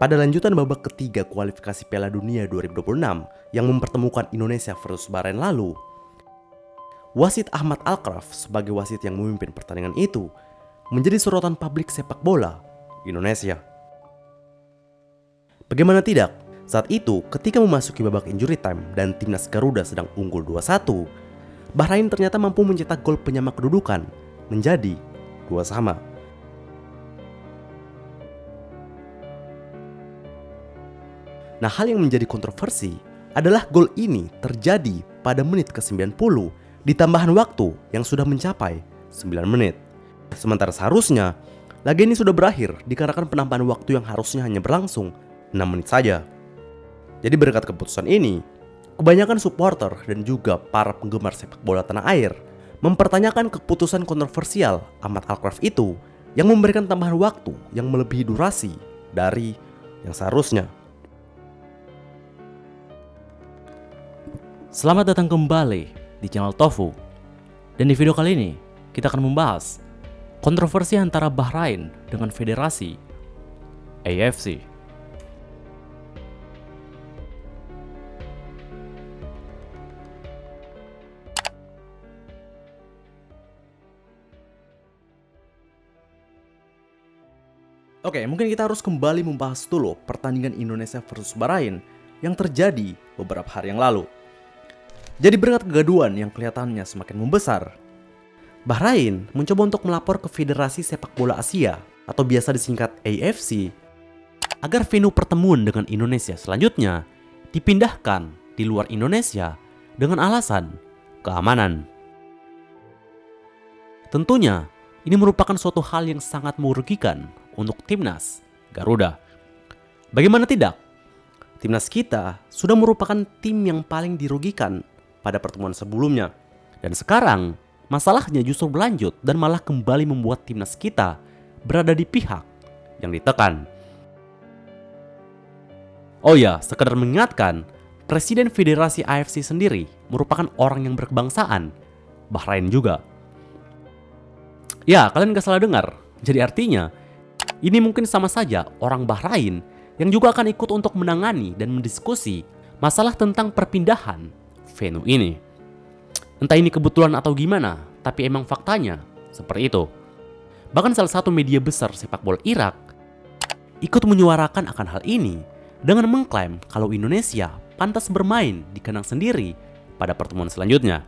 Pada lanjutan babak ketiga kualifikasi Piala Dunia 2026 yang mempertemukan Indonesia versus Bahrain lalu, wasit Ahmad Alkraf sebagai wasit yang memimpin pertandingan itu menjadi sorotan publik sepak bola Indonesia. Bagaimana tidak, saat itu ketika memasuki babak injury time dan timnas Garuda sedang unggul 2-1, Bahrain ternyata mampu mencetak gol penyama kedudukan menjadi 2-2. Nah, hal yang menjadi kontroversi adalah gol ini terjadi pada menit ke-90 di tambahan waktu yang sudah mencapai 9 menit. Sementara seharusnya laga ini sudah berakhir dikarenakan penambahan waktu yang harusnya hanya berlangsung 6 menit saja. Jadi berkat keputusan ini, kebanyakan supporter dan juga para penggemar sepak bola tanah air mempertanyakan keputusan kontroversial Ahmad Alkraf itu yang memberikan tambahan waktu yang melebihi durasi dari yang seharusnya. Selamat datang kembali di channel Tofu. Dan di video kali ini kita akan membahas kontroversi antara Bahrain dengan Federasi AFC. Oke, mungkin kita harus kembali membahas dulu pertandingan Indonesia versus Bahrain yang terjadi beberapa hari yang lalu. Jadi berkat kegaduhan yang kelihatannya semakin membesar, Bahrain mencoba untuk melapor ke Federasi Sepak Bola Asia atau biasa disingkat AFC agar venue pertemuan dengan Indonesia selanjutnya dipindahkan di luar Indonesia dengan alasan keamanan. Tentunya ini merupakan suatu hal yang sangat merugikan untuk timnas Garuda. Bagaimana tidak? Timnas kita sudah merupakan tim yang paling dirugikan pada pertemuan sebelumnya. Dan sekarang masalahnya justru berlanjut dan malah kembali membuat timnas kita berada di pihak yang ditekan. Oh ya, sekedar mengingatkan, Presiden Federasi AFC sendiri merupakan orang yang berkebangsaan Bahrain juga. Ya, kalian gak salah dengar. Jadi artinya, ini mungkin sama saja orang Bahrain yang juga akan ikut untuk menangani dan mendiskusi masalah tentang perpindahan venue ini. Entah ini kebetulan atau gimana, tapi emang faktanya seperti itu. Bahkan salah satu media besar sepak bola Irak ikut menyuarakan akan hal ini dengan mengklaim kalau Indonesia pantas bermain di kandang sendiri pada pertemuan selanjutnya.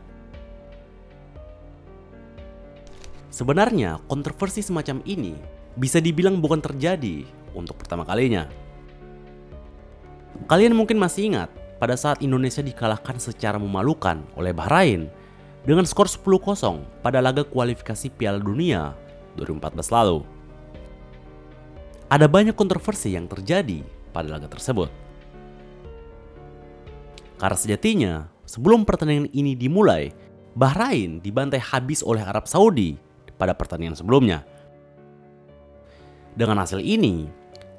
Sebenarnya kontroversi semacam ini bisa dibilang bukan terjadi untuk pertama kalinya. Kalian mungkin masih ingat pada saat Indonesia dikalahkan secara memalukan oleh Bahrain dengan skor 10-0 pada laga kualifikasi Piala Dunia 2014 lalu. Ada banyak kontroversi yang terjadi pada laga tersebut. Karena sejatinya, sebelum pertandingan ini dimulai, Bahrain dibantai habis oleh Arab Saudi pada pertandingan sebelumnya. Dengan hasil ini,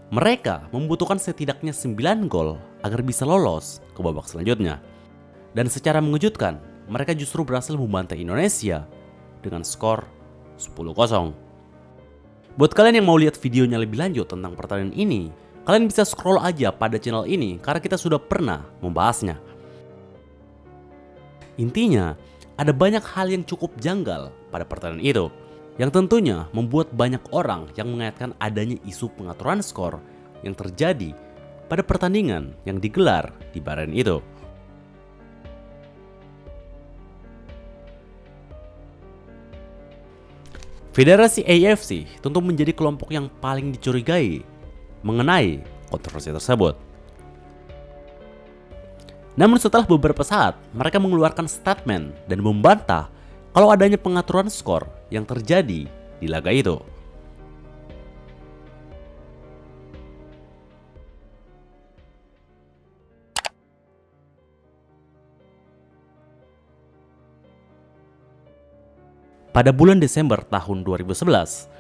mereka membutuhkan setidaknya 9 gol agar bisa lolos ke babak selanjutnya. Dan secara mengejutkan, mereka justru berhasil membantai Indonesia dengan skor 10-0. Buat kalian yang mau lihat videonya lebih lanjut tentang pertandingan ini, kalian bisa scroll aja pada channel ini karena kita sudah pernah membahasnya. Intinya, ada banyak hal yang cukup janggal pada pertandingan itu, yang tentunya membuat banyak orang yang mengaitkan adanya isu pengaturan skor yang terjadi pada pertandingan yang digelar di Bahrain itu. Federasi AFC tentu menjadi kelompok yang paling dicurigai mengenai kontroversi tersebut. Namun setelah beberapa saat, mereka mengeluarkan statement dan membantah kalau adanya pengaturan skor yang terjadi di laga itu. Pada bulan Desember tahun 2011,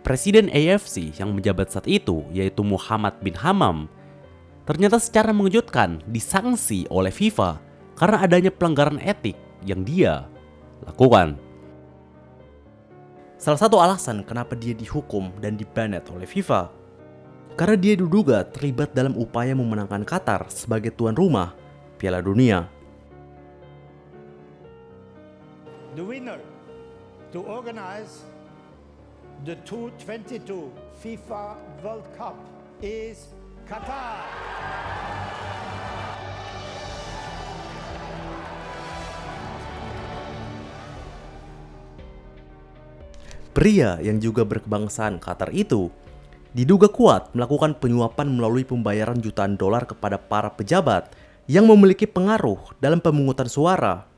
Presiden AFC yang menjabat saat itu yaitu Muhammad bin Hammam ternyata secara mengejutkan disanksi oleh FIFA karena adanya pelanggaran etik yang dia lakukan. Salah satu alasan kenapa dia dihukum dan dibanet oleh FIFA karena dia diduga terlibat dalam upaya memenangkan Qatar sebagai tuan rumah Piala Dunia. The winner to organize the 2022 FIFA World Cup is Qatar. Pria yang juga berkebangsaan Qatar itu diduga kuat melakukan penyuapan melalui pembayaran jutaan dolar kepada para pejabat yang memiliki pengaruh dalam pemungutan suara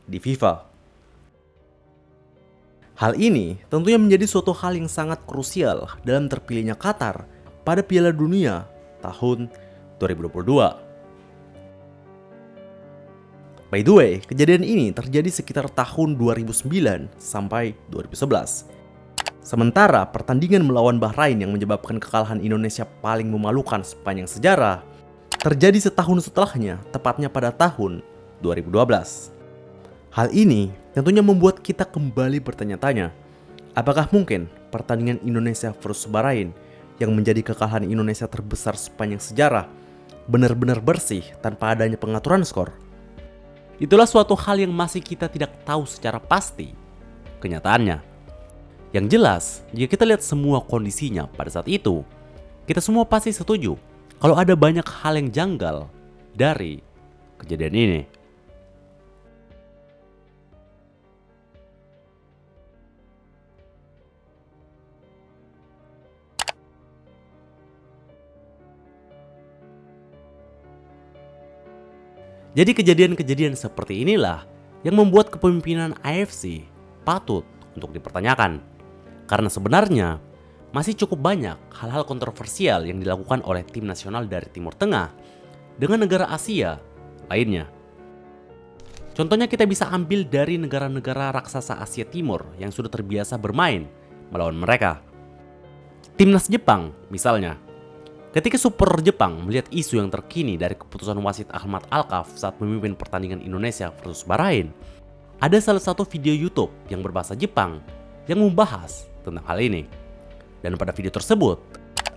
di FIFA. Hal ini tentunya menjadi suatu hal yang sangat krusial dalam terpilihnya Qatar pada Piala Dunia tahun 2022. By the way, kejadian ini terjadi sekitar tahun 2009 sampai 2011. Sementara pertandingan melawan Bahrain yang menyebabkan kekalahan Indonesia paling memalukan sepanjang sejarah terjadi setahun setelahnya, tepatnya pada tahun 2012. Hal ini tentunya membuat kita kembali bertanya-tanya, apakah mungkin pertandingan Indonesia versus Bahrain yang menjadi kekalahan Indonesia terbesar sepanjang sejarah benar-benar bersih tanpa adanya pengaturan skor? Itulah suatu hal yang masih kita tidak tahu secara pasti kenyataannya. Yang jelas, jika kita lihat semua kondisinya pada saat itu, kita semua pasti setuju kalau ada banyak hal yang janggal dari kejadian ini. Jadi kejadian-kejadian seperti inilah yang membuat kepemimpinan AFC patut untuk dipertanyakan. Karena sebenarnya masih cukup banyak hal-hal kontroversial yang dilakukan oleh tim nasional dari Timur Tengah dengan negara Asia lainnya. Contohnya kita bisa ambil dari negara-negara raksasa Asia Timur yang sudah terbiasa bermain melawan mereka. Timnas Jepang misalnya. Ketika Super Jepang melihat isu yang terkini dari keputusan wasit Ahmad Alkaf saat memimpin pertandingan Indonesia versus Bahrain, ada salah satu video YouTube yang berbahasa Jepang yang membahas tentang hal ini. Dan pada video tersebut,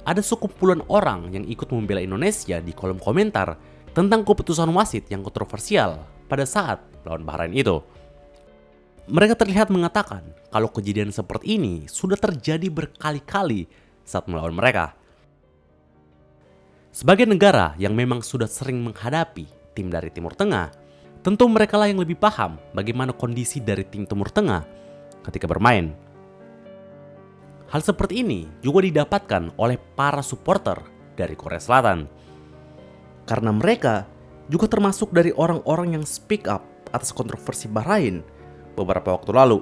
ada sekumpulan orang yang ikut membela Indonesia di kolom komentar tentang keputusan wasit yang kontroversial pada saat melawan Bahrain itu. Mereka terlihat mengatakan kalau kejadian seperti ini sudah terjadi berkali-kali saat melawan mereka. Sebagai negara yang memang sudah sering menghadapi tim dari Timur Tengah, tentu mereka lah yang lebih paham bagaimana kondisi dari tim Timur Tengah ketika bermain. Hal seperti ini juga didapatkan oleh para supporter dari Korea Selatan. Karena mereka juga termasuk dari orang-orang yang speak up atas kontroversi Bahrain beberapa waktu lalu.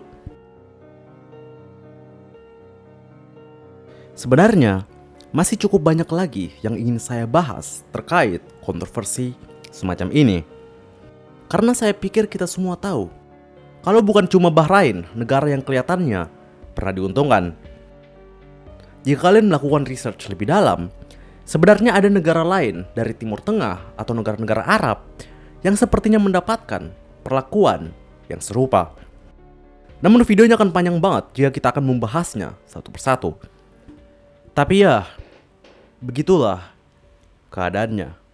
Sebenarnya, masih cukup banyak lagi yang ingin saya bahas terkait kontroversi semacam ini. Karena saya pikir kita semua tahu, kalau bukan cuma Bahrain, negara yang kelihatannya pernah diuntungkan. Jika kalian melakukan research lebih dalam, sebenarnya ada negara lain dari Timur Tengah atau negara-negara Arab yang sepertinya mendapatkan perlakuan yang serupa. Namun videonya akan panjang banget jika kita akan membahasnya satu persatu. Tapi ya, begitulah keadaannya.